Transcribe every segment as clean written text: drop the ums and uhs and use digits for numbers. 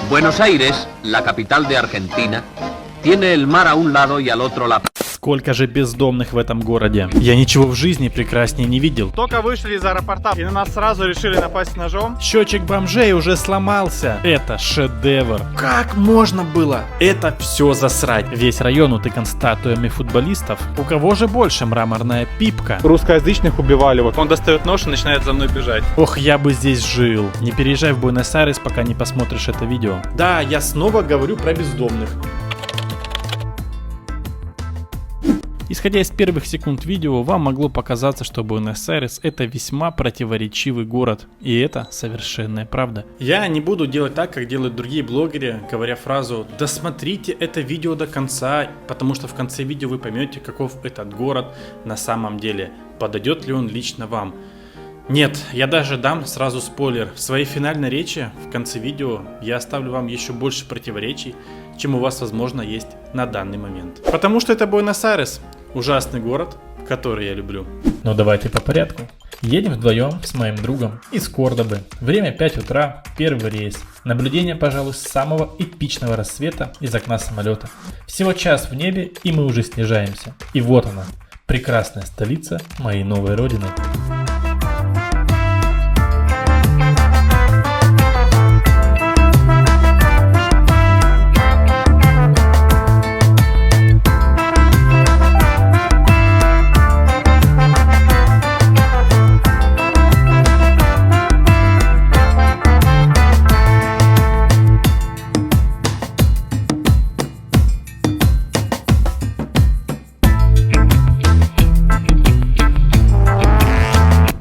Buenos Aires, la capital de Argentina, tiene el mar a un lado y al otro la... Сколько же бездомных в этом городе. Я ничего в жизни прекраснее не видел. Только вышли из аэропорта и на нас сразу решили напасть ножом. Счетчик бомжей уже сломался. Это шедевр. Как можно было это все засрать? Весь район утыкан статуями футболистов. У кого же больше мраморная пипка? Русскоязычных убивали. Вот он достает нож и начинает за мной бежать. Ох, я бы здесь жил. Не переезжай в Буэнос-Айрес, пока не посмотришь это видео. Да, я снова говорю про бездомных. Исходя из первых секунд видео, вам могло показаться, что Буэнос-Айрес это весьма противоречивый город. И это совершенная правда. Я не буду делать так, как делают другие блогеры, говоря фразу «Досмотрите это видео до конца», потому что в конце видео вы поймете, каков этот город на самом деле. Подойдет ли он лично вам. Нет, я даже дам сразу спойлер. В своей финальной речи в конце видео я оставлю вам еще больше противоречий, чем у вас возможно есть на данный момент. Потому что это Буэнос-Айрес. Ужасный город, который я люблю. Но давайте по порядку. Едем вдвоем с моим другом из Кордобы. Время 5 утра, первый рейс. Наблюдение, пожалуй, самого эпичного рассвета из окна самолета. Всего час в небе, и мы уже снижаемся. И вот она, прекрасная столица моей новой родины.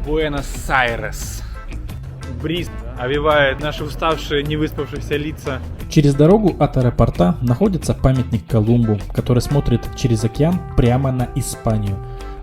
Буэнос-Айрес. Бриз овивает наши уставшие, не выспавшиеся лица. Через дорогу от аэропорта находится памятник Колумбу, который смотрит через океан прямо на Испанию.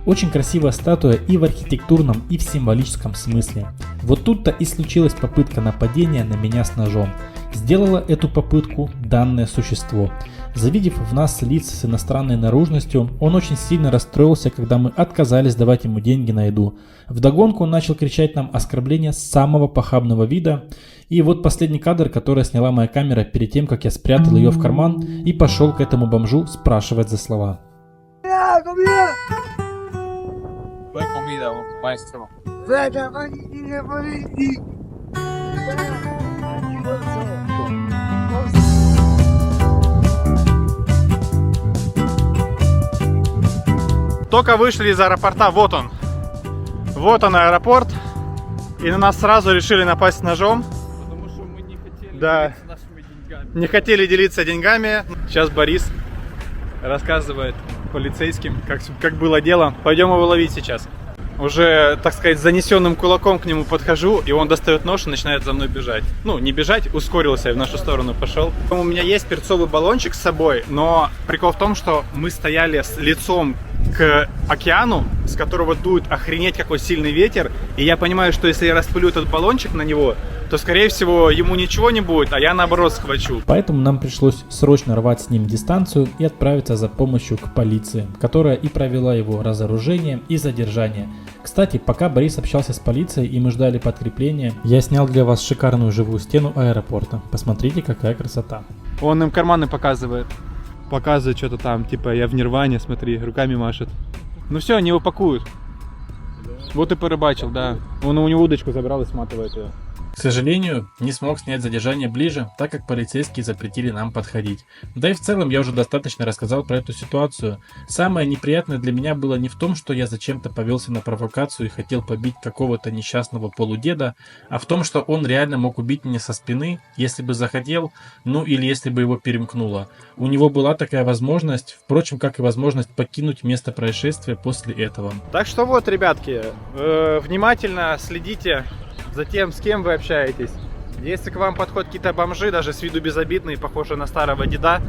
Очень красивая статуя и в архитектурном, и в символическом смысле. Вот тут-то и случилась попытка нападения на меня с ножом. Сделало эту попытку данное существо. Завидев в нас лиц с иностранной наружностью, он очень сильно расстроился, когда мы отказались давать ему деньги на еду. Вдогонку он начал кричать нам оскорбления самого похабного вида. И вот последний кадр, который сняла моя камера перед тем, как я спрятал ее в карман и пошел к этому бомжу спрашивать за слова. Только вышли из аэропорта, вот он. Вот он аэропорт. И на нас сразу решили напасть ножом. Потому что мы не хотели делиться нашими деньгами. Не хотели делиться деньгами. Сейчас Борис рассказывает полицейским, как было дело. Пойдем его ловить сейчас. Уже, так сказать, с занесенным кулаком к нему подхожу, и он достает нож и начинает за мной бежать. Ну, не бежать, ускорился и в нашу сторону пошел. У меня есть перцовый баллончик с собой, но прикол в том, что мы стояли с лицом к океану, с которого дует охренеть какой сильный ветер, и я понимаю, что если я распылю этот баллончик на него, то, скорее всего, ему ничего не будет, а я, наоборот, схвачу. Поэтому нам пришлось срочно рвать с ним дистанцию и отправиться за помощью к полиции, которая и провела его разоружение и задержание. Кстати, пока Борис общался с полицией и мы ждали подкрепления, я снял для вас шикарную живую стену аэропорта. Посмотрите, какая красота. Он им карманы показывает. Показывает что-то там, типа я в нирване, смотри, руками машет. Ну все, они его пакуют. Вот и порыбачил, да. Он у него удочку забрал и сматывает ее. К сожалению, не смог снять задержание ближе, так как полицейские запретили нам подходить. Да и в целом я уже достаточно рассказал про эту ситуацию. Самое неприятное для меня было не в том, что я зачем-то повелся на провокацию и хотел побить какого-то несчастного полудеда, а в том, что он реально мог убить меня со спины, если бы захотел, ну или если бы его перемкнуло. У него была такая возможность, впрочем, как и возможность покинуть место происшествия после этого. Так что вот, ребятки, внимательно следите за тем, с кем вы общаетесь. Если к вам подходят какие-то бомжи, даже с виду безобидные, похожие на старого деда,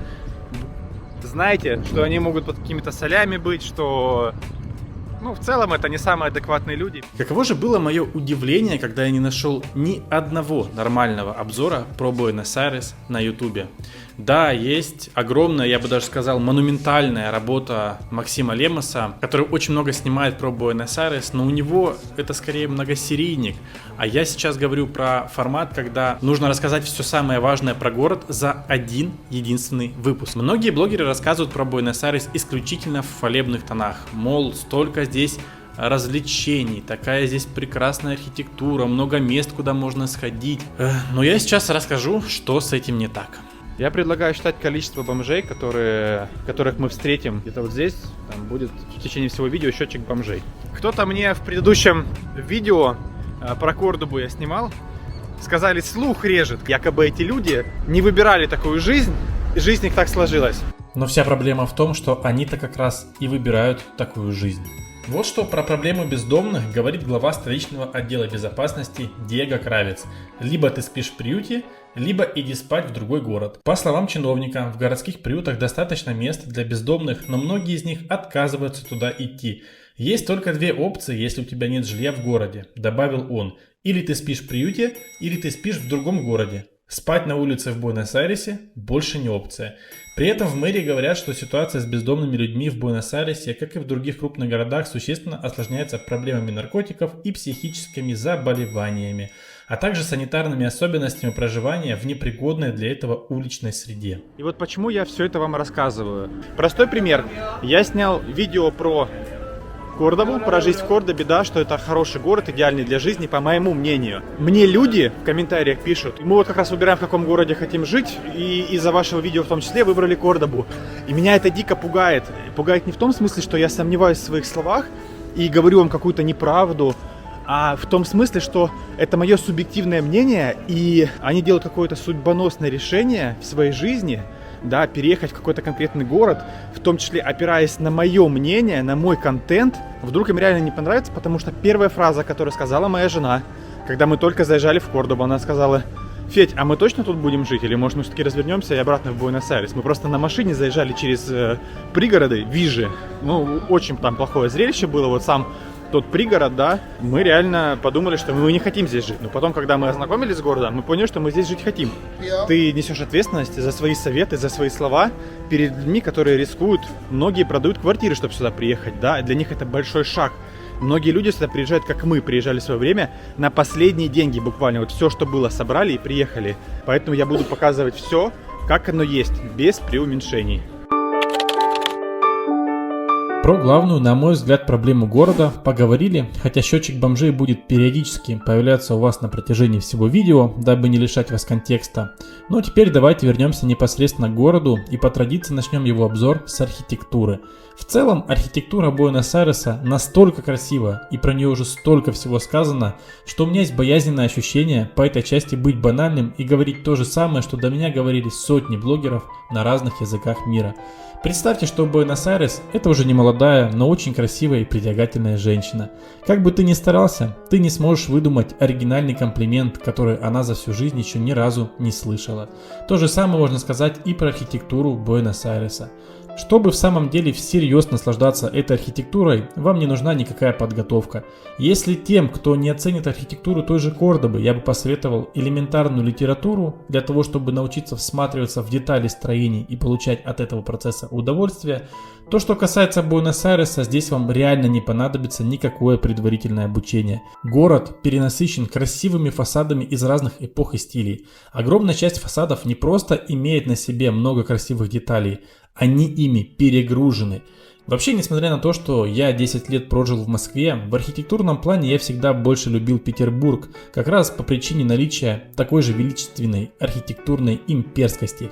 знайте, что они могут под какими-то солями быть, что... Ну, в целом, это не самые адекватные люди. Каково же было мое удивление, когда я не нашел ни одного нормального обзора про Буэнос-Айрес на ютубе. Да, есть огромная, я бы даже сказал, монументальная работа Максима Лемоса, который очень много снимает про Буэнос-Айрес, но у него это скорее многосерийник. А я сейчас говорю про формат, когда нужно рассказать все самое важное про город за один единственный выпуск. Многие блогеры рассказывают про Буэнос-Айрес исключительно в хвалебных тонах. Мол, столько здесь развлечений, такая здесь прекрасная архитектура, много мест, куда можно сходить. Но я сейчас расскажу, что с этим не так. Я предлагаю считать количество бомжей, которых мы встретим. Где-то вот здесь там будет в течение всего видео счетчик бомжей. Кто-то мне в предыдущем видео про Кордобу я снимал, сказали, слух режет. Якобы эти люди не выбирали такую жизнь, и жизнь их так сложилась. Но вся проблема в том, что они-то как раз и выбирают такую жизнь. Вот что про проблему бездомных говорит глава столичного отдела безопасности Диего Кравец. Либо ты спишь в приюте, либо иди спать в другой город. По словам чиновника, в городских приютах достаточно мест для бездомных, но многие из них отказываются туда идти. Есть только две опции, если у тебя нет жилья в городе, добавил он. Или ты спишь в приюте, или ты спишь в другом городе. Спать на улице в Буэнос-Айресе больше не опция. При этом в мэрии говорят, что ситуация с бездомными людьми в Буэнос-Айресе, как и в других крупных городах, существенно осложняется проблемами наркотиков и психическими заболеваниями, а также санитарными особенностями проживания в непригодной для этого уличной среде. И вот почему я все это вам рассказываю. Простой пример. Я снял видео про Кордобу, про жизнь в Кордобе, да, что это хороший город, идеальный для жизни, по моему мнению. Мне люди в комментариях пишут, мы вот как раз выбираем, в каком городе хотим жить, и из-за вашего видео в том числе выбрали Кордобу. И меня это дико пугает. Пугает не в том смысле, что я сомневаюсь в своих словах и говорю вам какую-то неправду, а в том смысле, что это мое субъективное мнение, и они делают какое-то судьбоносное решение в своей жизни, да, переехать в какой-то конкретный город, в том числе опираясь на мое мнение, на мой контент, вдруг им реально не понравится, потому что первая фраза, которую сказала моя жена, когда мы только заезжали в Кордобу, она сказала: Федь, а мы точно тут будем жить, или может мы все-таки развернемся и обратно в Буэнос-Айрес? Мы просто на машине заезжали через пригороды, Вижи, ну, очень там плохое зрелище было, вот сам тот пригород, да, мы реально подумали, что мы не хотим здесь жить. Но потом, когда мы ознакомились с городом, мы поняли, что мы здесь жить хотим. Ты несешь ответственность за свои советы, за свои слова перед людьми, которые рискуют. Многие продают квартиры, чтобы сюда приехать, да, и для них это большой шаг. Многие люди сюда приезжают, как мы приезжали в свое время, на последние деньги буквально. Вот все, что было, собрали и приехали. Поэтому я буду показывать все, как оно есть, без преуменьшений. Про главную, на мой взгляд, проблему города поговорили, хотя счетчик бомжей будет периодически появляться у вас на протяжении всего видео, дабы не лишать вас контекста. Но теперь давайте вернемся непосредственно к городу и по традиции начнем его обзор с архитектуры. В целом, архитектура Буэнос-Айреса настолько красива и про нее уже столько всего сказано, что у меня есть боязненное ощущение по этой части быть банальным и говорить то же самое, что до меня говорили сотни блогеров на разных языках мира. Представьте, что Буэнос-Айрес – это уже не молодая, но очень красивая и притягательная женщина. Как бы ты ни старался, ты не сможешь выдумать оригинальный комплимент, который она за всю жизнь еще ни разу не слышала. То же самое можно сказать и про архитектуру Буэнос-Айреса. Чтобы в самом деле всерьез наслаждаться этой архитектурой, вам не нужна никакая подготовка. Если тем, кто не оценит архитектуру той же Кордобы, я бы посоветовал элементарную литературу для того, чтобы научиться всматриваться в детали строений и получать от этого процесса удовольствие, то, что касается Буэнос-Айреса, здесь вам реально не понадобится никакое предварительное обучение. Город перенасыщен красивыми фасадами из разных эпох и стилей. Огромная часть фасадов не просто имеет на себе много красивых деталей, они ими перегружены. Вообще, несмотря на то, что я 10 лет прожил в Москве, в архитектурном плане я всегда больше любил Петербург, как раз по причине наличия такой же величественной архитектурной имперскости.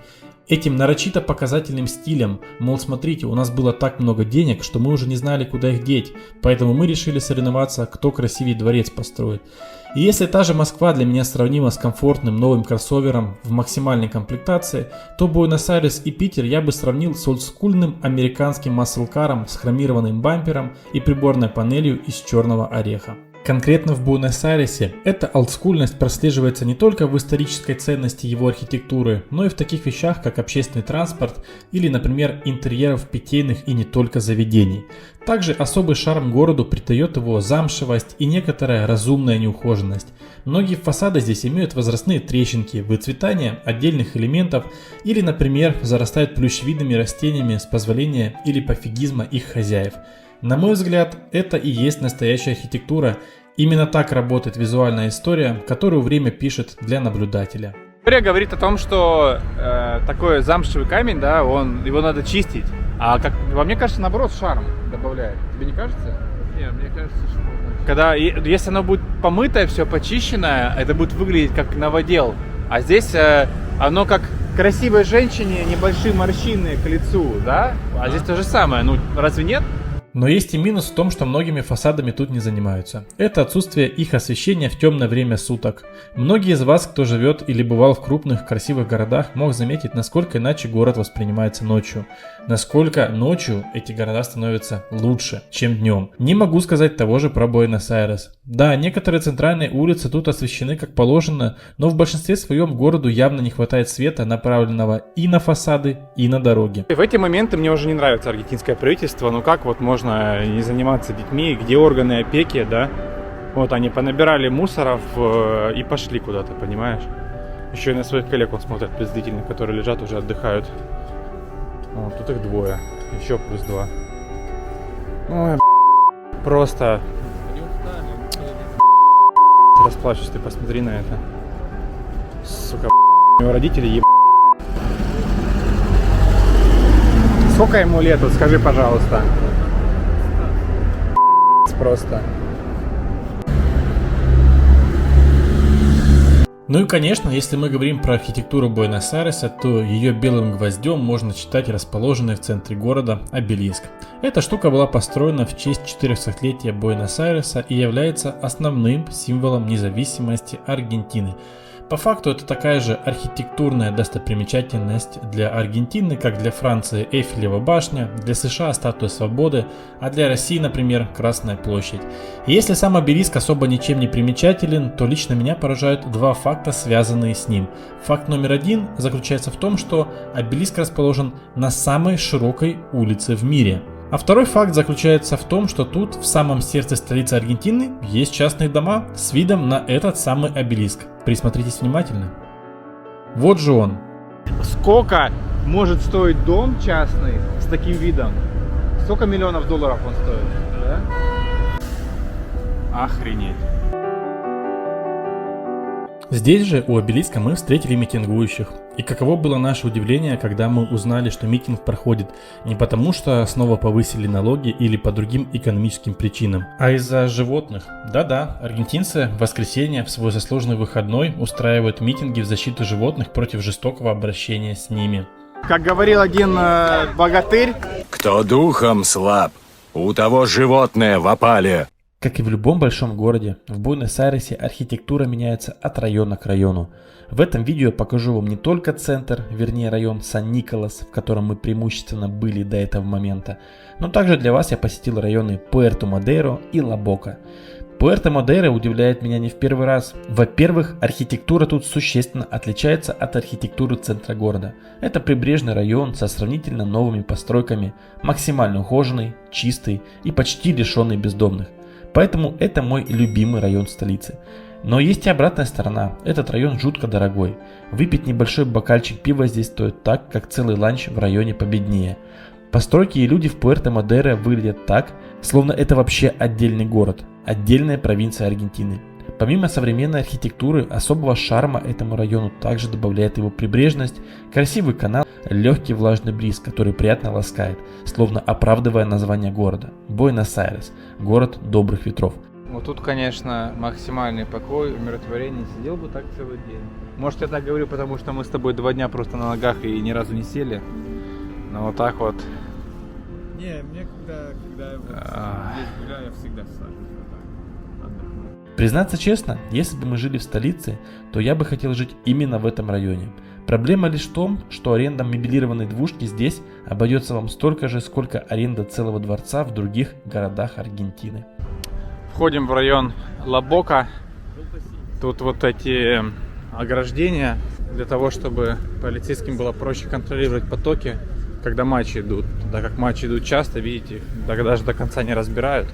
Этим нарочито показательным стилем, мол, смотрите, у нас было так много денег, что мы уже не знали, куда их деть, поэтому мы решили соревноваться, кто красивее дворец построит. И если та же Москва для меня сравнима с комфортным новым кроссовером в максимальной комплектации, то Буэнос-Айрес и Питер я бы сравнил с олдскульным американским маслкаром с хромированным бампером и приборной панелью из черного ореха. Конкретно в Буэнос-Айресе эта олдскульность прослеживается не только в исторической ценности его архитектуры, но и в таких вещах, как общественный транспорт или, например, интерьеров питейных и не только заведений. Также особый шарм городу придает его замшевость и некоторая разумная неухоженность. Многие фасады здесь имеют возрастные трещинки, выцветание отдельных элементов или, например, зарастают плющевидными растениями с позволения или пофигизма их хозяев. На мой взгляд, это и есть настоящая архитектура. Именно так работает визуальная история, которую время пишет для наблюдателя. История говорит о том, что такой замшевый камень, да, его надо чистить. А как во мне кажется, наоборот, шарм добавляет. Тебе не кажется? Не, мне кажется, что... Если оно будет помытое, все почищенное, это будет выглядеть как новодел. А здесь оно как красивой женщине, небольшие морщины к лицу, да? А здесь то же самое, ну разве нет? Но есть и минус в том, что многими фасадами тут не занимаются. Это отсутствие их освещения в темное время суток. Многие из вас, кто живет или бывал в крупных красивых городах, мог заметить, насколько иначе город воспринимается ночью. Насколько ночью эти города становятся лучше, чем днем. Не могу сказать того же про Буэнос-Айрес. Да, некоторые центральные улицы тут освещены как положено, но в большинстве своем городу явно не хватает света, направленного и на фасады, и на дороги. В эти моменты мне уже не нравится аргентинское правительство. Ну как вот можно не заниматься детьми, где органы опеки, да? Вот они понабирали мусоров и пошли куда-то, понимаешь? Еще и на своих коллег он смотрит презрительно, которые лежат, уже отдыхают. Вот, тут их двое, еще плюс два. Ой, просто... Они устали. Расплачусь, ты посмотри на это. Сука, у него родители Сколько ему лет, вот скажи, пожалуйста. Просто. Ну и конечно, если мы говорим про архитектуру Буэнос-Айреса, то ее белым гвоздем можно считать расположенный в центре города обелиск. Эта штука была построена в честь 400-летия Буэнос-Айреса и является основным символом независимости Аргентины. По факту это такая же архитектурная достопримечательность для Аргентины, как для Франции Эйфелева башня, для США Статуя Свободы, а для России, например, Красная площадь. И если сам обелиск особо ничем не примечателен, то лично меня поражают два факта, связанные с ним. Факт номер один заключается в том, что обелиск расположен на самой широкой улице в мире. А второй факт заключается в том, что тут, в самом сердце столицы Аргентины, есть частные дома с видом на этот самый обелиск. Присмотритесь внимательно. Вот же он. Сколько может стоить дом частный с таким видом? Сколько миллионов долларов он стоит? Да? Охренеть. Здесь же у обелиска мы встретили митингующих. И каково было наше удивление, когда мы узнали, что митинг проходит не потому, что снова повысили налоги или по другим экономическим причинам, а из-за животных. Да-да, аргентинцы в воскресенье в свой заслуженный выходной устраивают митинги в защиту животных против жестокого обращения с ними. Как говорил один богатырь, кто духом слаб, у того животное в опале. Как и в любом большом городе, в Буэнос-Айресе архитектура меняется от района к району. В этом видео я покажу вам не только центр, вернее район Сан-Николас, в котором мы преимущественно были до этого момента, но также для вас я посетил районы Пуэрто-Мадейро и Ла-Бока. Пуэрто-Мадейро удивляет меня не в первый раз. Во-первых, архитектура тут существенно отличается от архитектуры центра города. Это прибрежный район со сравнительно новыми постройками, максимально ухоженный, чистый и почти лишенный бездомных. Поэтому это мой любимый район столицы. Но есть и обратная сторона. Этот район жутко дорогой. Выпить небольшой бокальчик пива здесь стоит так, как целый ланч в районе победнее. Постройки и люди в Пуэрто-Мадейро выглядят так, словно это вообще отдельный город, отдельная провинция Аргентины. Помимо современной архитектуры, особого шарма этому району также добавляет его прибрежность, красивый канал, легкий влажный бриз, который приятно ласкает, словно оправдывая название города. Буэнос-Айрес, город добрых ветров. Вот тут, конечно, максимальный покой, умиротворение. Сидел бы так целый день. Может, я так говорю, потому что мы с тобой 2 дня просто на ногах и ни разу не сели. Но вот так вот. Не, мне когда я вот здесь гуляю, я всегда сажусь вот так. Отдохну. Признаться честно, если бы мы жили в столице, то я бы хотел жить именно в этом районе. Проблема лишь в том, что аренда мебелированной двушки здесь обойдется вам столько же, сколько аренда целого дворца в других городах Аргентины. Входим в район Лабока. Тут вот эти ограждения для того, чтобы полицейским было проще контролировать потоки, когда матчи идут. Так как матчи идут часто, видите, даже до конца не разбирают.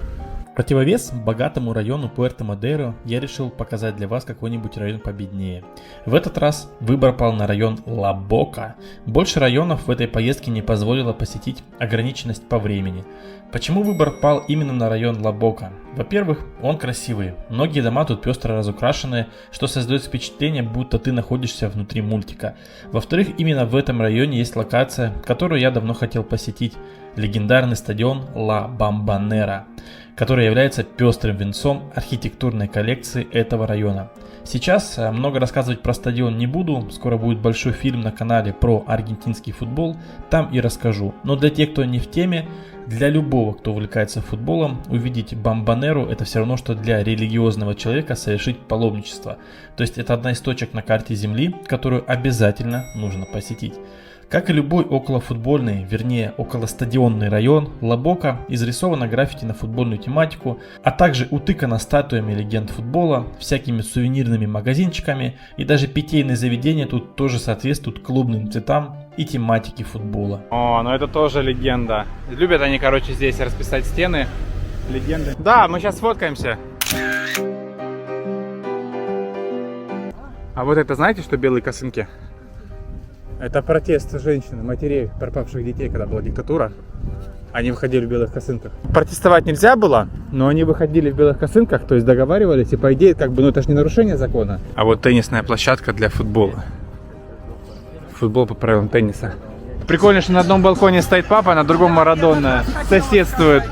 В противовес богатому району Пуэрто-Мадейро я решил показать для вас какой-нибудь район победнее. В этот раз выбор пал на район Ла-Бока. Больше районов в этой поездке не позволило посетить ограниченность по времени. Почему выбор пал именно на район Ла-Бока? Во-первых, он красивый. Многие дома тут пестро разукрашенные, что создает впечатление, будто ты находишься внутри мультика. Во-вторых, именно в этом районе есть локация, которую я давно хотел посетить. Легендарный стадион Ла Бомбонера, который является пестрым венцом архитектурной коллекции этого района. Сейчас много рассказывать про стадион не буду, скоро будет большой фильм на канале про аргентинский футбол, там и расскажу. Но для тех, кто не в теме, для любого, кто увлекается футболом, увидеть Бомбонеру — это все равно, что для религиозного человека совершить паломничество. То есть это одна из точек на карте Земли, которую обязательно нужно посетить. Как и любой околофутбольный, вернее околостадионный район, Ла-Бока изрисовано граффити на футбольную тематику, а также утыкано статуями легенд футбола, всякими сувенирными магазинчиками, и даже питейные заведения тут тоже соответствуют клубным цветам и тематике футбола. О, ну это тоже легенда. Любят они, короче, здесь расписать стены. Легенды. Да, мы сейчас сфоткаемся. А вот это знаете, что белые косынки? Это протест женщин, матерей, пропавших детей, когда была диктатура. Они выходили в белых косынках. Протестовать нельзя было, но они выходили в белых косынках, то есть договаривались, и по идее, как бы, ну это же не нарушение закона. А вот теннисная площадка для футбола. Футбол по правилам тенниса. Прикольно, что на одном балконе стоит папа, а на другом Марадона соседствует.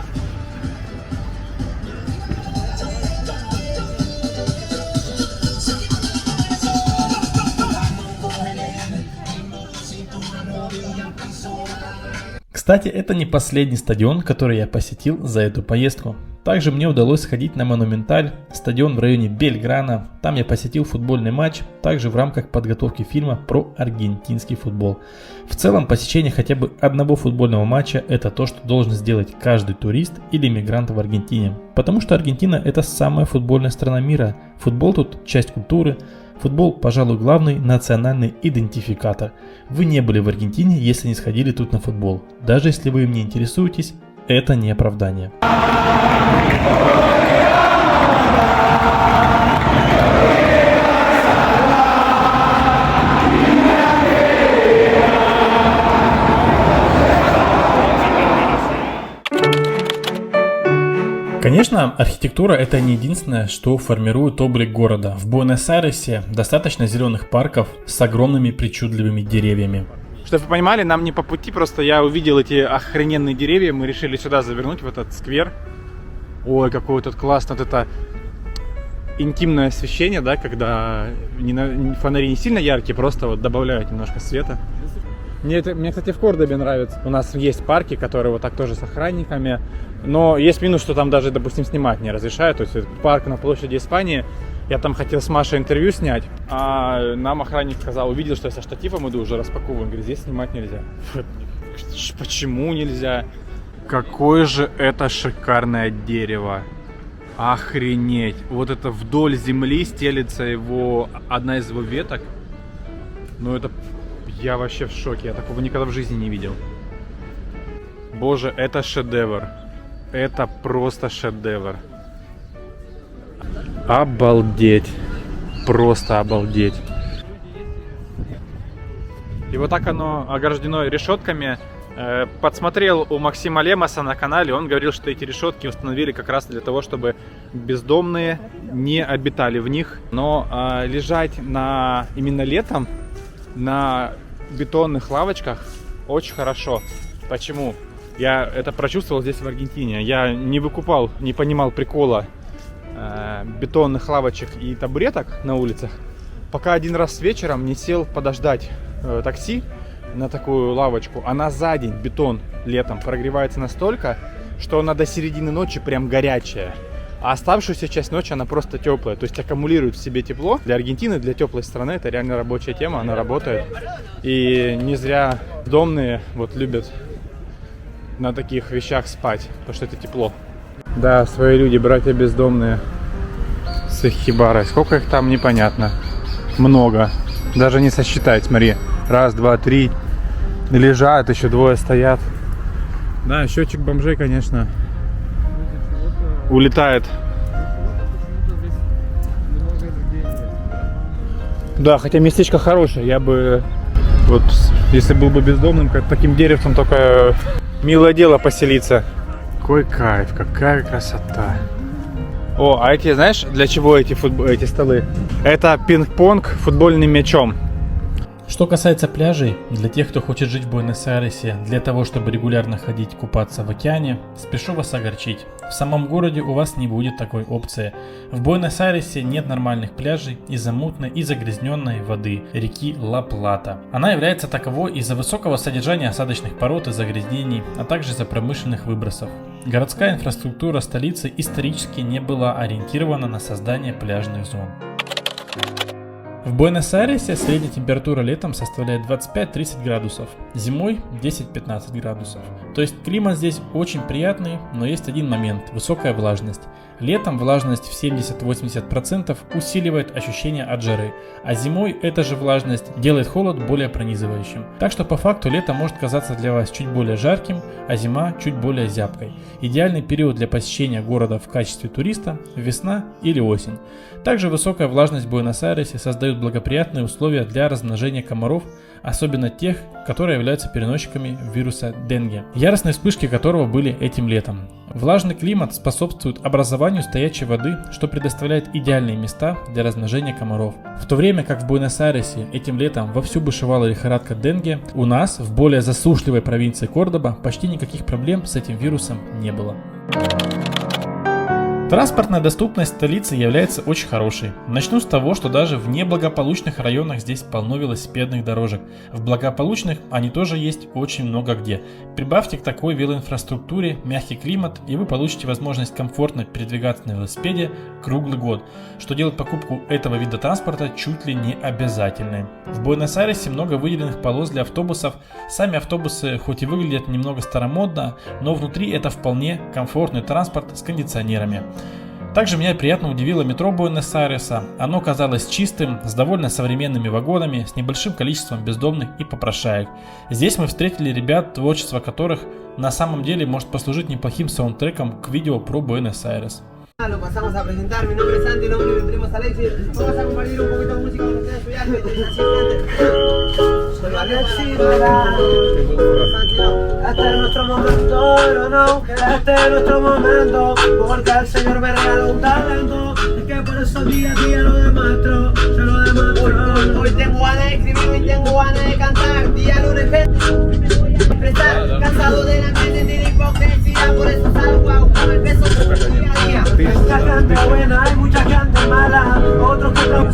Кстати, это не последний стадион, который я посетил за эту поездку. Также мне удалось сходить на Монументаль, стадион в районе Бельграна. Там я посетил футбольный матч, также в рамках подготовки фильма про аргентинский футбол. В целом, посещение хотя бы одного футбольного матча – это то, что должен сделать каждый турист или мигрант в Аргентине. Потому что Аргентина – это самая футбольная страна мира. Футбол тут часть культуры. Футбол, пожалуй, главный национальный идентификатор. Вы не были в Аргентине, если не сходили тут на футбол. Даже если вы им не интересуетесь, это не оправдание. Конечно, архитектура — это не единственное, что формирует облик города. В Буэнос-Айресе достаточно зеленых парков с огромными причудливыми деревьями. Чтобы вы понимали, нам не по пути, просто я увидел эти охрененные деревья, мы решили сюда завернуть, в этот сквер. Ой, какой тут классный, вот это интимное освещение, да, когда фонари не сильно яркие, просто вот добавляют немножко света. Мне, кстати, в Кордобе нравится. У нас есть парки, которые вот так тоже с охранниками. Но есть минус, что там даже, допустим, снимать не разрешают. То есть парк на площади Испании. Я там хотел с Машей интервью снять, а нам охранник сказал, увидел, что я со штативом иду, уже распаковываю. Говорит, здесь снимать нельзя. Почему нельзя? Какое же это шикарное дерево. Охренеть. Вот это вдоль земли стелится одна из его веток. Ну это... Я вообще в шоке, я такого никогда в жизни не видел. Боже, это шедевр. Это просто шедевр. Обалдеть. Просто обалдеть. И вот так оно ограждено решетками. Подсмотрел у Максима Лемоса на канале, он говорил, что эти решетки установили как раз для того, чтобы бездомные не обитали в них. Но лежать именно летом на бетонных лавочках очень хорошо. Почему? Я это прочувствовал здесь в Аргентине. Я не понимал прикола бетонных лавочек и табуреток на улицах, пока один раз вечером не сел подождать такси на такую лавочку, а за день бетон летом прогревается настолько, что она до середины ночи прям горячая. А оставшуюся часть ночи она просто теплая, то есть аккумулирует в себе тепло. Для Аргентины, для теплой страны это реально рабочая тема, она работает. И не зря домные вот любят на таких вещах спать, потому что это тепло. Да, свои люди, братья бездомные с их хибарой. Сколько их там, непонятно. Много. Даже не сосчитать, смотри. Раз, два, три. Лежат, еще двое стоят. Да, счетчик бомжей, конечно, улетает. Да, хотя местечко хорошее. Я бы, вот, если был бы бездомным, как таким деревцем, только милое дело поселиться. Какой кайф, какая красота. О, а эти, знаешь, для чего эти столы? Это пинг-понг футбольным мячом. Что касается пляжей, для тех, кто хочет жить в Буэнос-Айресе, для того, чтобы регулярно ходить купаться в океане, спешу вас огорчить. В самом городе у вас не будет такой опции. В Буэнос-Айресе нет нормальных пляжей из-за мутной и загрязненной воды реки Ла-Плата. Она является таковой из-за высокого содержания осадочных пород и загрязнений, а также из-за промышленных выбросов. Городская инфраструктура столицы исторически не была ориентирована на создание пляжных зон. В Буэнос-Айресе средняя температура летом составляет 25-30 градусов, зимой 10-15 градусов. То есть климат здесь очень приятный, но есть один момент – высокая влажность. Летом влажность в 70-80% усиливает ощущение от жары, а зимой эта же влажность делает холод более пронизывающим. Так что по факту лето может казаться для вас чуть более жарким, а зима чуть более зябкой. Идеальный период для посещения города в качестве туриста – весна или осень. Также высокая влажность в Буэнос-Айресе создает благоприятные условия для размножения комаров, особенно тех, которые являются переносчиками вируса денге, яростные вспышки которого были этим летом. Влажный климат способствует образованию стоячей воды, что предоставляет идеальные места для размножения комаров. В то время как в Буэнос-Айресе этим летом вовсю бушевала лихорадка денге, у нас в более засушливой провинции Кордоба почти никаких проблем с этим вирусом не было. Транспортная доступность столицы является очень хорошей. Начну с того, что даже в неблагополучных районах здесь полно велосипедных дорожек. В благополучных они тоже есть очень много где. Прибавьте к такой велоинфраструктуре мягкий климат, и вы получите возможность комфортно передвигаться на велосипеде круглый год, что делает покупку этого вида транспорта чуть ли не обязательной. В Буэнос-Айресе много выделенных полос для автобусов. Сами автобусы хоть и выглядят немного старомодно, но внутри это вполне комфортный транспорт с кондиционерами. Также меня приятно удивило метро Буэнос-Айреса. Оно казалось чистым, с довольно современными вагонами, с небольшим количеством бездомных и попрошаек. Здесь мы встретили ребят, творчество которых на самом деле может послужить неплохим саундтреком к видео про Буэнос-Айрес. Lo pasamos a presentar, mi nombre es Santi, lo único que tenemos a Alexis. Vamos a compartir un poquito de música con ustedes, soy Ángel, soy Alexis, este es nuestro momento, no, este es nuestro momento, porque el Señor me regaló un talento, es que por eso día a día lo demuestro, se lo demuestro. Hoy tengo ganas de escribir, hoy tengo ganas de cantar, día lunes gente, me voy a expresar, cansado de la mente de la hipocresía, por eso salgo a buscar el peso día a día. Mucha gente buena, hay mucha gente mala, otros que no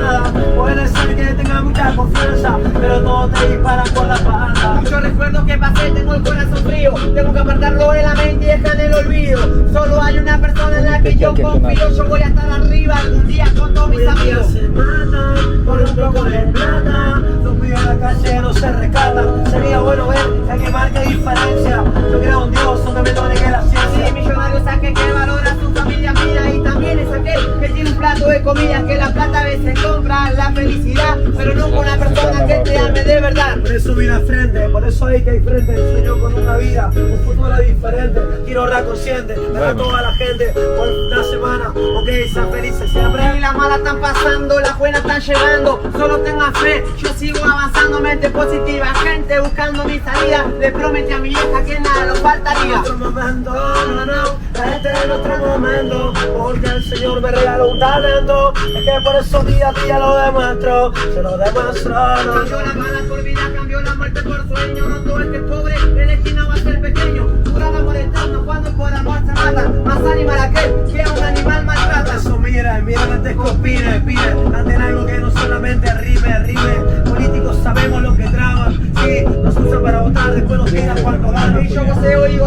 nada. Puede ser que tenga mucha confianza, pero todos te disparan por la espalda. Muchos recuerdos que pasé, tengo el corazón frío, tengo que apartarlo de la mente y dejar el olvido. Solo hay una persona en la que yo confío, yo voy a estar arriba algún día con todos mis amigos. Se matan por un poco de plata, los pibes en la calle no se rescatan. Sería bueno ver el que marque diferencia. Yo creo en Dios, son de menores que la ciencia. Sí, millonario es aquel que valora su familia, mira, y también es aquel que tiene un plato de comida, que la plata a veces compra la felicidad, pero no con una persona que te ame de verdad. Por eso mira al frente, por eso hay que ir frente. Sueño con una vida, un futuro diferente. Quiero ahorrar consciente, ver a toda la gente por una semana, ok, sean felices siempre. Y las malas están pasando, las buenas están llegando. Solo tenga fe, yo sigo avanzando, mente positiva, gente buscando mi salida. Le prometí a mi vieja que nada nos faltaría. Nuestro momento, no, no, este es nuestro momento, porque el Señor me regaló un talento, es que por eso día a día lo demuestro, se lo demuestro. No. Cambió la mala por vida, cambió la muerte por sueño, no todo es que es pobre, el destino va a ser pequeño, durar amor eterno cuando por amor se mata, más animal aquel que a un animal maltrata. Eso mira antes que opine, anden algo que no solamente rime, políticos sabemos lo que traman, sí, nos usan para votar, después nos tiran cuando ganan. Y yo voceo y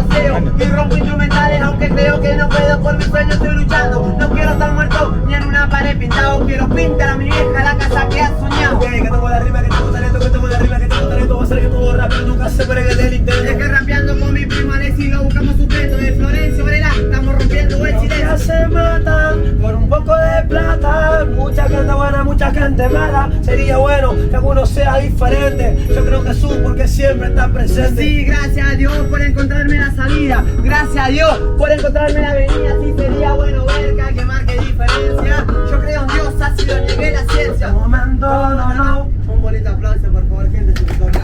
rompo instrumentales, aunque creo que no puedo, por mi sueño estoy luchando, no quiero estar muerto, ni en una pared pintado, quiero pintar a mi vieja la casa que has soñado. Okay, que tengo la rima, que tengo talento, que tengo la rima, que tengo talento, va a ser que todo rápido, nunca se bregue del internet. Es que rapeando con mi prima Alexis lo buscamos sustento, de Florencio, Varela gente mala, sería bueno que alguno sea diferente. Yo creo que Jesús porque siempre está presente. Sí, gracias a Dios por encontrarme la salida. Gracias a Dios por encontrarme la avenida. Sí, sería bueno ver que alguien marque diferencia. Yo creo en Dios, así lo niegué la ciencia. Momento, no. Un bonito aplauso, por favor, gente, si me toca.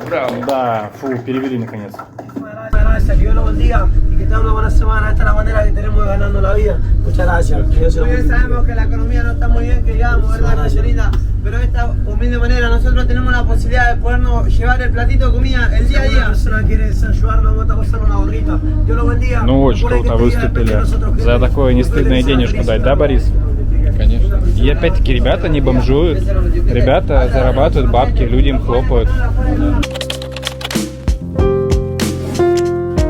Браво. Да, фу, перевели наконец. Gracias, que Dios lo bendiga y que tengan una buena semana. Esta es la manera que tenemos de ganando la vida. Muchas gracias. Muy bien, sabemos que la economía no está muy bien, que digamos, ¿verdad, señorita? Pero de esta humilde manera nosotros tenemos la posibilidad de podernos llevar el platito de comida el día a día. Si una persona quiere ayudarnos, vamos a pasar una gorrita. Dios lo bendiga. Ну очень круто выступили. За такое не стыдно и денежку дать, да, Борис? Конечно. И опять-таки ребята не бомжуют. Ребята зарабатывают бабки, люди им хлопают.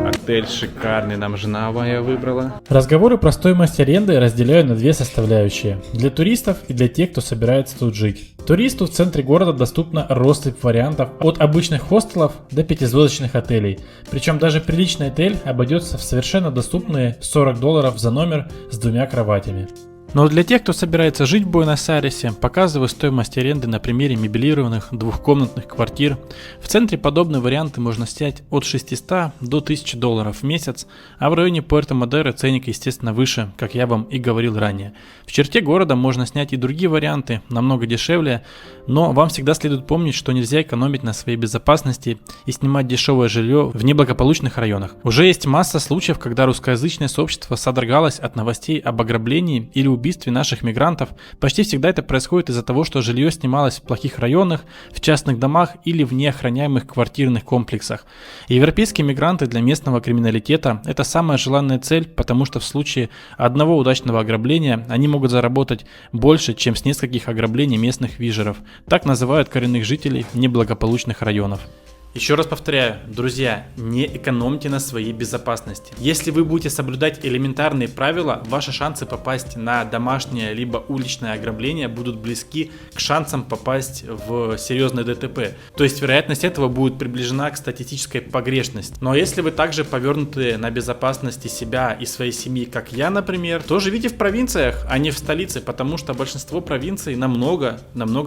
Отель шикарный, нам жена моя выбрала. Разговоры про стоимость аренды разделяю на две составляющие. Для туристов и для тех, кто собирается тут жить. Туристу в центре города доступна россыпь вариантов от обычных хостелов до пятизвездочных отелей. Причем даже приличный отель обойдется в совершенно доступные $40 за номер с 2 кроватями. Но для тех, кто собирается жить в Буэнос-Айресе, показываю стоимость аренды на примере мебелированных двухкомнатных квартир. В центре подобные варианты можно снять от $600 до $1000 в месяц, а в районе Пуэрто-Мадеро ценник, естественно, выше, как я вам и говорил ранее. В черте города можно снять и другие варианты, намного дешевле, но вам всегда следует помнить, что нельзя экономить на своей безопасности и снимать дешевое жилье в неблагополучных районах. Уже есть масса случаев, когда русскоязычное сообщество содрогалось от новостей об ограблении или убийстве наших мигрантов. Почти всегда это происходит из-за того, что жилье снималось в плохих районах, в частных домах или в неохраняемых квартирных комплексах. Европейские мигранты для местного криминалитета – это самая желанная цель, потому что в случае одного удачного ограбления они могут заработать больше, чем с нескольких ограблений местных вижеров. Так называют коренных жителей неблагополучных районов. Еще раз повторяю, друзья, не экономьте на своей безопасности. Если вы будете соблюдать элементарные правила, ваши шансы попасть на домашнее либо уличное ограбление будут близки к шансам попасть в серьезное ДТП. То есть вероятность этого будет приближена к статистической погрешности. Но если вы также повернуты на безопасности себя и своей семьи, как я, например, то живите в провинциях, а не в столице, потому что большинство провинций намного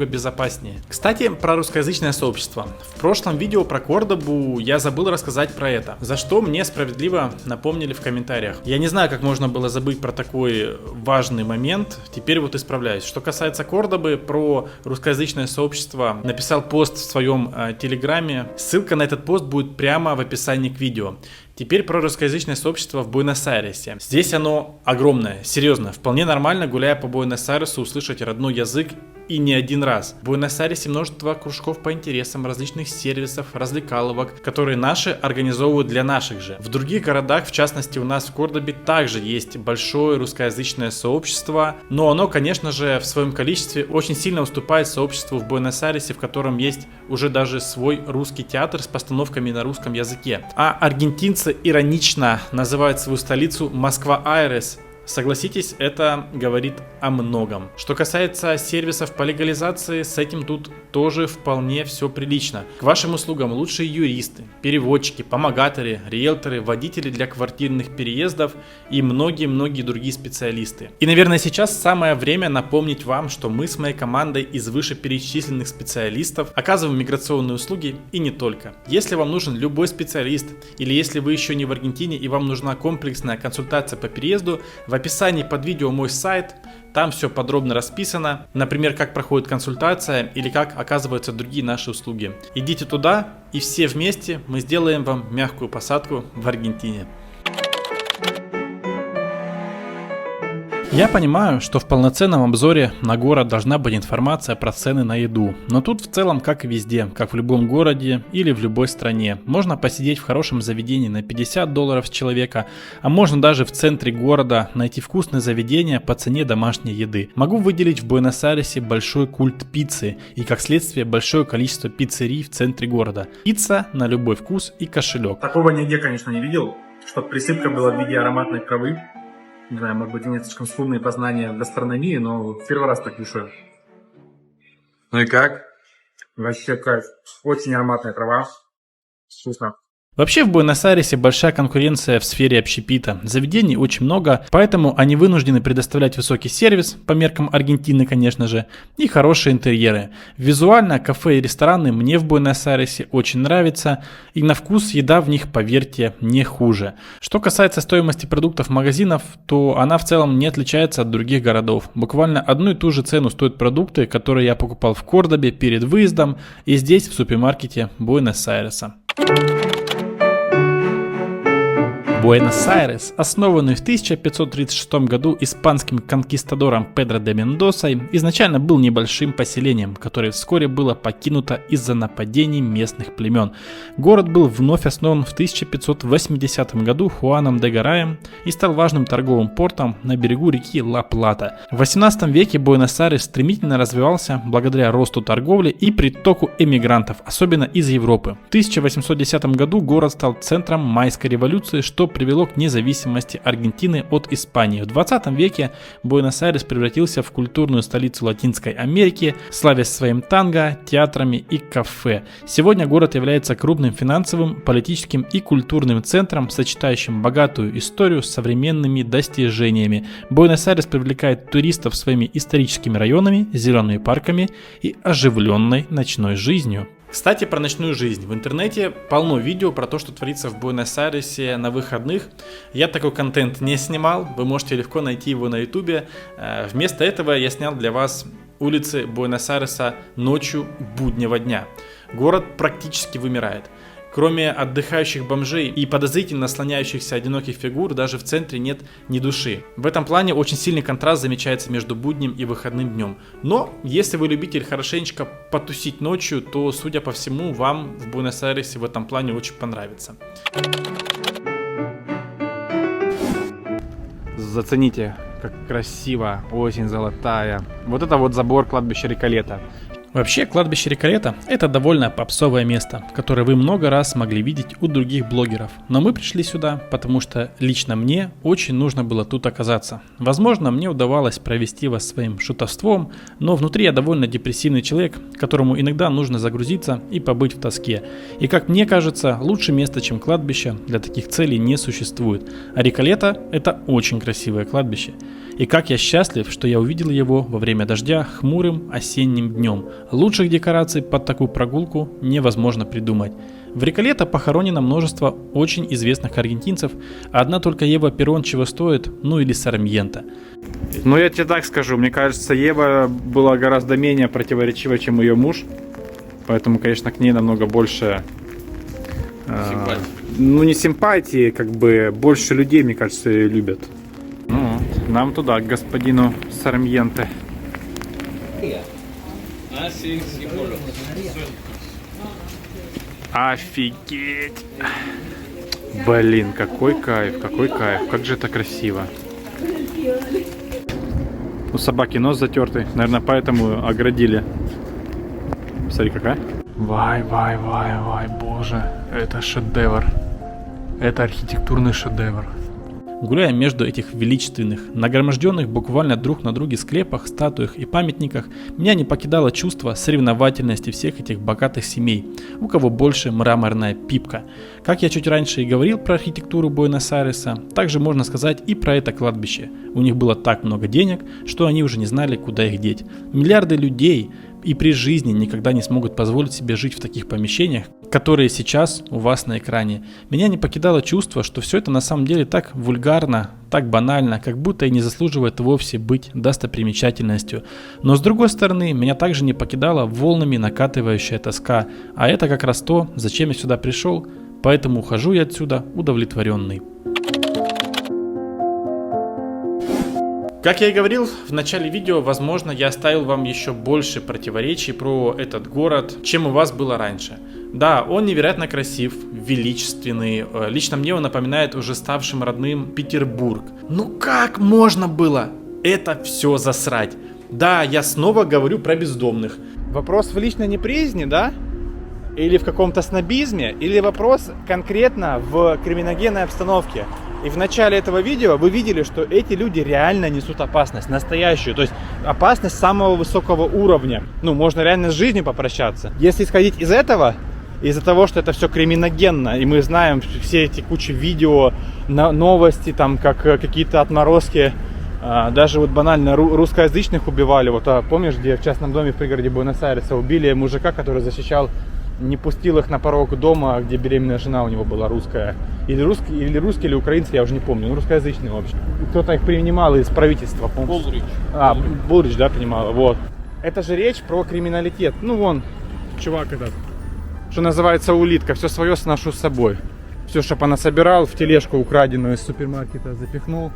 безопаснее. Кстати, про русскоязычное сообщество. В прошлом видео про Кордобу я забыл рассказать про это, за что мне справедливо напомнили в комментариях. Я не знаю, как можно было забыть про такой важный момент, теперь вот исправляюсь. Что касается Кордобы, про русскоязычное сообщество написал пост в своем телеграме, ссылка на этот пост будет прямо в описании к видео. Теперь про русскоязычное сообщество в Буэнос-Айресе. Здесь оно огромное, серьезно, вполне нормально, гуляя по Буэнос-Айресу, услышать родной язык и не один раз. В Буэнос-Айресе множество кружков по интересам, различных сервисов, развлекаловок, которые наши организовывают для наших же. В других городах, в частности у нас в Кордобе, также есть большое русскоязычное сообщество, но оно, конечно же, в своем количестве очень сильно уступает сообществу в Буэнос-Айресе, в котором есть уже даже свой русский театр с постановками на русском языке. А аргентинцы иронично называют свою столицу Москва-Айрес. Согласитесь, это говорит о многом. Что касается сервисов по легализации, с этим тут тоже вполне все прилично. К вашим услугам лучшие юристы, переводчики, помогаторы, риэлторы, водители для квартирных переездов и многие другие специалисты. И, наверное, сейчас самое время напомнить вам, что мы с моей командой из вышеперечисленных специалистов оказываем миграционные услуги и не только. Если вам нужен любой специалист, или если вы еще не в Аргентине и вам нужна комплексная консультация по переезду, в описании под видео мой сайт, там все подробно расписано, например, как проходит консультация или как оказываются другие наши услуги. Идите туда, и все вместе мы сделаем вам мягкую посадку в Аргентине. Я понимаю, что в полноценном обзоре на город должна быть информация про цены на еду, но тут в целом как и везде, как в любом городе или в любой стране. Можно посидеть в хорошем заведении на $50 с человека, а можно даже в центре города найти вкусное заведение по цене домашней еды. Могу выделить в Буэнос-Айресе большой культ пиццы и как следствие большое количество пиццерий в центре города. Пицца на любой вкус и кошелек. Такого нигде, конечно, не видел, чтобы присыпка была в виде ароматной травы. Не знаю, может быть, у меня слишком скудные познания в гастрономии, но первый раз так решил. Ну и как? Вообще кайф. Очень ароматная трава. Вкусно. Вообще в Буэнос-Айресе большая конкуренция в сфере общепита. Заведений очень много, поэтому они вынуждены предоставлять высокий сервис, по меркам Аргентины, конечно же, и хорошие интерьеры. Визуально кафе и рестораны мне в Буэнос-Айресе очень нравятся, и на вкус еда в них, поверьте, не хуже. Что касается стоимости продуктов магазинов, то она в целом не отличается от других городов. Буквально одну и ту же цену стоят продукты, которые я покупал в Кордобе перед выездом и здесь в супермаркете Буэнос-Айреса. Буэнос-Айрес, основанный в 1536 году испанским конкистадором Педро де Мендосой, изначально был небольшим поселением, которое вскоре было покинуто из-за нападений местных племен. Город был вновь основан в 1580 году Хуаном де Гараем и стал важным торговым портом на берегу реки Ла-Плата. В 18 веке Буэнос-Айрес стремительно развивался благодаря росту торговли и притоку эмигрантов, особенно из Европы. В 1810 году город стал центром майской революции, что привело к независимости Аргентины от Испании. В 20 веке Буэнос-Айрес превратился в культурную столицу Латинской Америки, славясь своим танго, театрами и кафе. Сегодня город является крупным финансовым, политическим и культурным центром, сочетающим богатую историю с современными достижениями. Буэнос-Айрес привлекает туристов своими историческими районами, зелеными парками и оживленной ночной жизнью. Кстати, про ночную жизнь. В интернете полно видео про то, что творится в Буэнос-Айресе на выходных. Я такой контент не снимал, вы можете легко найти его на ютубе. Вместо этого я снял для вас улицы Буэнос-Айреса ночью буднего дня. Город практически вымирает. Кроме отдыхающих бомжей и подозрительно слоняющихся одиноких фигур, даже в центре нет ни души. В этом плане очень сильный контраст замечается между будним и выходным днем. Но, если вы любитель хорошенечко потусить ночью, то, судя по всему, вам в Буэнос-Айресе в этом плане очень понравится. Зацените, как красиво, осень золотая. Вот это вот забор кладбища Реколета. Вообще, кладбище Реколета – это довольно попсовое место, которое вы много раз могли видеть у других блогеров. Но мы пришли сюда, потому что лично мне очень нужно было тут оказаться. Возможно, мне удавалось провести вас своим шутовством, но внутри я довольно депрессивный человек, которому иногда нужно загрузиться и побыть в тоске. И как мне кажется, лучше места, чем кладбище, для таких целей не существует. А Реколета – это очень красивое кладбище. И как я счастлив, что я увидел его во время дождя хмурым осенним днем. Лучших декораций под такую прогулку невозможно придумать. В Реколета похоронено множество очень известных аргентинцев, а одна только Ева Перон чего стоит, ну или Сармьенто. Ну я тебе так скажу, мне кажется, Ева была гораздо менее противоречива, чем ее муж. Поэтому, конечно, к ней намного больше... ну не симпатии, как бы больше людей, мне кажется, ее любят. Ну, нам туда, к господину Сармьенто. Офигеть! Блин, какой кайф, как же это красиво. У собаки нос затертый, наверное, поэтому оградили. Смотри, какая. Вай, боже, это шедевр. Это архитектурный шедевр. Гуляя между этих величественных, нагроможденных буквально друг на друге склепах, статуях и памятниках, меня не покидало чувство соревновательности всех этих богатых семей, у кого больше мраморная пипка. Как я чуть раньше и говорил про архитектуру Буэнос-Айреса, также можно сказать и про это кладбище. У них было так много денег, что они уже не знали, куда их деть. Миллиарды людей и при жизни никогда не смогут позволить себе жить в таких помещениях, которые сейчас у вас на экране. Меня не покидало чувство, что все это на самом деле так вульгарно, так банально, как будто и не заслуживает вовсе быть достопримечательностью. Но с другой стороны, меня также не покидала волнами накатывающая тоска, а это как раз то, зачем я сюда пришел, поэтому ухожу я отсюда удовлетворенный. Как я и говорил в начале видео, возможно, я оставил вам еще больше противоречий про этот город, чем у вас было раньше. Да, он невероятно красив, величественный, лично мне он напоминает уже ставшим родным Петербург. Ну как можно было это все засрать? Да, я снова говорю про бездомных. Вопрос в личной неприязни, да? Или в каком-то снобизме? Или вопрос конкретно в криминогенной обстановке? И в начале этого видео вы видели, что эти люди реально несут опасность, настоящую, то есть опасность самого высокого уровня. Ну, можно реально с жизнью попрощаться. Если исходить из этого, из-за того, что это все криминогенно, и мы знаем все эти кучи видео, новости, там, как какие-то отморозки, даже вот банально русскоязычных убивали. Вот помнишь, где в частном доме в пригороде Буэнос-Айреса убили мужика, который защищал, не пустил их на порог дома, где беременная жена у него была русская. Или русский, или украинцы, я уже не помню. Ну, русскоязычный, в общем. Кто-то их принимал из правительства, помню. Булрич. Булрич, да, принимал. Вот. Это же речь про криминалитет. Ну, вон, чувак этот, что называется, улитка. Все свое сношу с собой. Все, что понасобирал, в тележку украденную из супермаркета запихнул.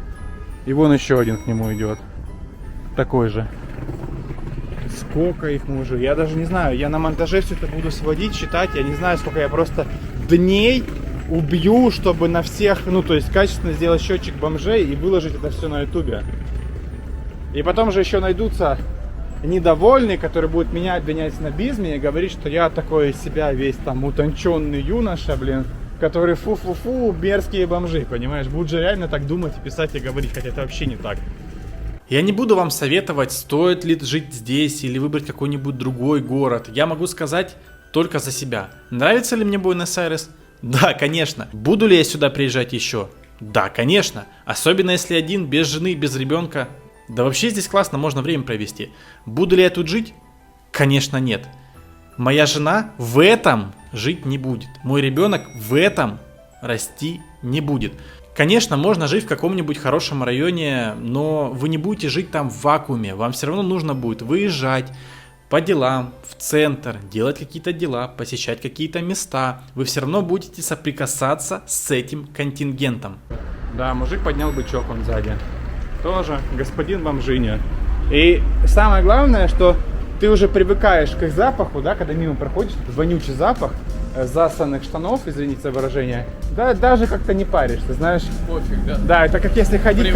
И вон еще один к нему идет. Такой же. Сколько их мы уже, я даже не знаю, я на монтаже все это буду сводить, считать, я не знаю, сколько я просто дней убью, чтобы на всех, ну, то есть качественно сделать счетчик бомжей и выложить это все на ютубе. И потом же еще найдутся недовольные, которые будут меня обвинять в снобизме и говорить, что я такой из себя весь там утонченный юноша, блин, который фу-фу-фу, мерзкие бомжи, понимаешь, будут же реально так думать и писать и говорить, хотя это вообще не так. Я не буду вам советовать, стоит ли жить здесь или выбрать какой-нибудь другой город. Я могу сказать только за себя. Нравится ли мне Буэнос-Айрес? Да, конечно. Буду ли я сюда приезжать еще? Да, конечно. Особенно если один, без жены, без ребенка. Да вообще здесь классно, можно время провести. Буду ли я тут жить? Конечно, нет. Моя жена в этом жить не будет. Мой ребенок в этом расти не будет. Конечно, можно жить в каком-нибудь хорошем районе, но вы не будете жить там в вакууме. Вам все равно нужно будет выезжать по делам, в центр, делать какие-то дела, посещать какие-то места. Вы все равно будете соприкасаться с этим контингентом. Да, мужик поднял бычок, он сзади. Тоже господин бомжиня. И самое главное, что ты уже привыкаешь к их запаху, да, когда мимо проходишь, вонючий запах засанных штанов, извините за выражение, да, даже как-то не паришься, знаешь. Пофиг, да? Да, это как если ходить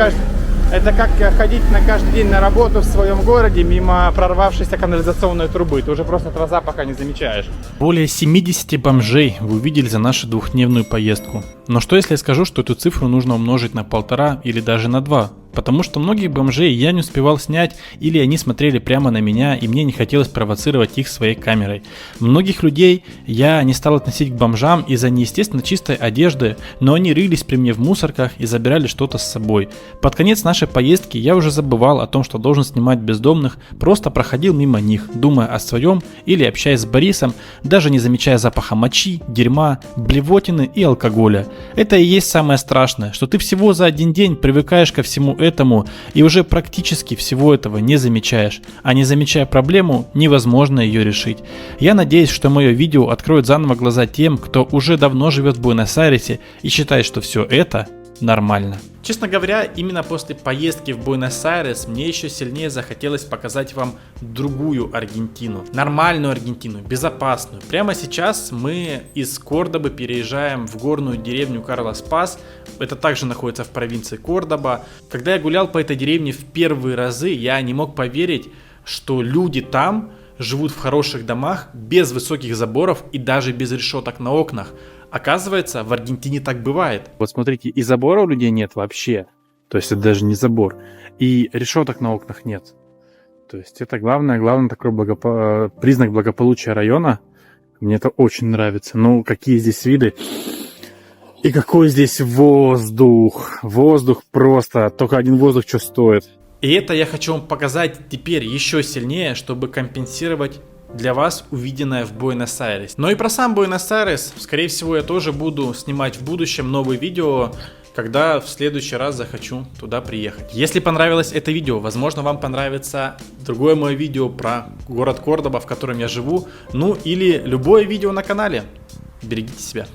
это как ходить на каждый день на работу в своем городе мимо прорвавшейся канализационной трубы. Ты уже просто этого запаха не замечаешь. Более 70 бомжей вы увидели за нашу двухдневную поездку. Но что если я скажу, что эту цифру нужно умножить на 1,5 или даже на 2? Потому что многих бомжей я не успевал снять, или они смотрели прямо на меня, и мне не хотелось провоцировать их своей камерой. Многих людей я не стал относить к бомжам из-за неестественно чистой одежды, но они рылись при мне в мусорках и забирали что-то с собой. Под конец нашей поездки я уже забывал о том, что должен снимать бездомных, просто проходил мимо них, думая о своем или общаясь с Борисом, даже не замечая запаха мочи, дерьма, блевотины и алкоголя. Это и есть самое страшное, что ты всего за один день привыкаешь ко всему этому и уже практически всего этого не замечаешь. А не замечая проблему, невозможно ее решить. Я надеюсь, что мое видео откроет заново глаза тем, кто уже давно живет в Буэнос-Айресе и считает, что все это нормально. Честно говоря, именно после поездки в Буэнос-Айрес мне еще сильнее захотелось показать вам другую Аргентину. Нормальную Аргентину, безопасную. Прямо сейчас мы из Кордобы переезжаем в горную деревню Карлос-Пас. Это также находится в провинции Кордоба. Когда я гулял по этой деревне в первые разы, я не мог поверить, что люди там живут в хороших домах, без высоких заборов и даже без решеток на окнах. Оказывается, в Аргентине так бывает. Вот смотрите, и забора у людей нет вообще. То есть это даже не забор. И решеток на окнах нет. То есть это главный такой признак благополучия района. Мне это очень нравится. Ну, какие здесь виды. И какой здесь воздух. Воздух просто. Только один воздух что стоит. И это я хочу вам показать теперь еще сильнее, чтобы компенсировать для вас увиденное в Буэнос-Айресе. Но и про сам Буэнос-Айрес, скорее всего, я тоже буду снимать в будущем новые видео, когда в следующий раз захочу туда приехать. Если понравилось это видео, возможно, вам понравится другое мое видео про город Кордоба, в котором я живу, ну или любое видео на канале. Берегите себя.